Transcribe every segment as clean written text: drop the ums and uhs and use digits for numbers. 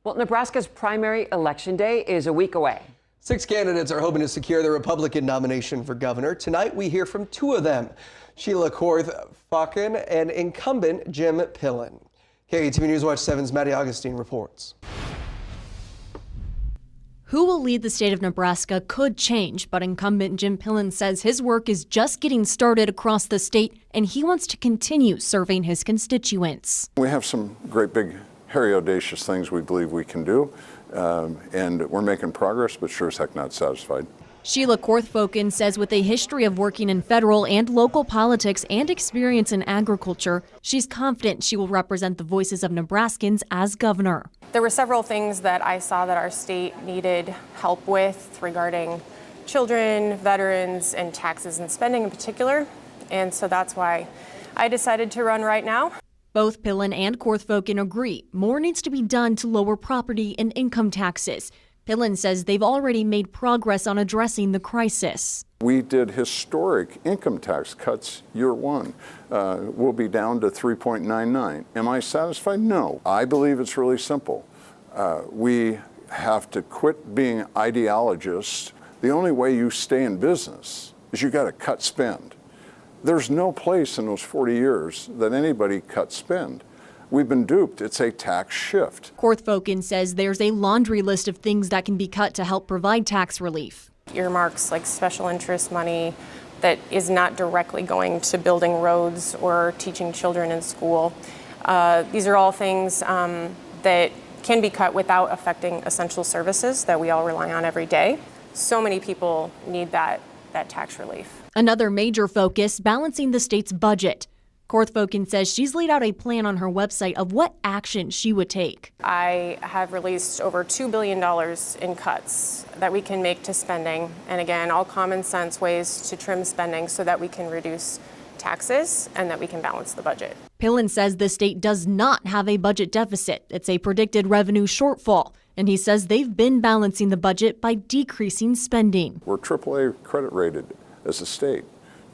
Well, Nebraska's primary election day is a week away. 6 candidates are hoping to secure the Republican nomination for governor. Tonight, we hear from 2 of them, Sheila Korth-Falken and incumbent Jim Pillen. KATV News Watch 7's Maddie Augustine reports. Who will lead the state of Nebraska could change, but incumbent Jim Pillen says his work is just getting started across the state, and he wants to continue serving his constituents. We have some great big, hairy, audacious things we believe we can do, and we're making progress, but sure as heck not satisfied. Sheila Korth-Falken says with a history of working in federal and local politics and experience in agriculture, she's confident she will represent the voices of Nebraskans as governor. There were several things that I saw that our state needed help with regarding children, veterans, and taxes and spending in particular. And so that's why I decided to run right now. Both Pillen and Korth-Falken agree more needs to be done to lower property and income taxes. Pillen says they've already made progress on addressing the crisis. We did historic income tax cuts year one. We'll be down to 3.99. Am I satisfied? No. I believe it's really simple. We have to quit being ideologists. The only way you stay in business is you got to cut spend. There's no place in those 40 years that anybody cut spend. We've been duped. It's a tax shift. Korth-Falken says there's a laundry list of things that can be cut to help provide tax relief. Earmarks like special interest money that is not directly going to building roads or teaching children in school. These are all things that can be cut without affecting essential services that we all rely on every day. So many people need that tax relief. Another major focus, balancing the state's budget. Korth-Falken says she's laid out a plan on her website of what action she would take. I have released over $2 billion in cuts that we can make to spending. And again, all common sense ways to trim spending so that we can reduce taxes and that we can balance the budget. Pillen says the state does not have a budget deficit. It's a predicted revenue shortfall. And he says they've been balancing the budget by decreasing spending. We're AAA credit rated as a state.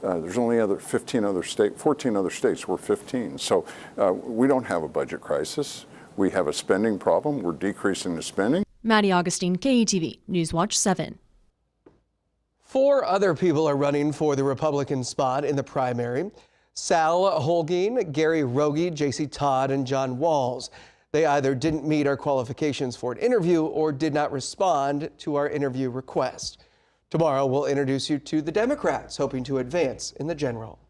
There's only 14 other states, we're 15. So we don't have a budget crisis. We have a spending problem. We're decreasing the spending. Maddie Augustine, KATV News Watch 7. 4 other people are running for the Republican spot in the primary. Sal Holguin, Gary Rogie, J.C. Todd, and John Walls. They either didn't meet our qualifications for an interview or did not respond to our interview request. Tomorrow, we'll introduce you to the Democrats hoping to advance in the general.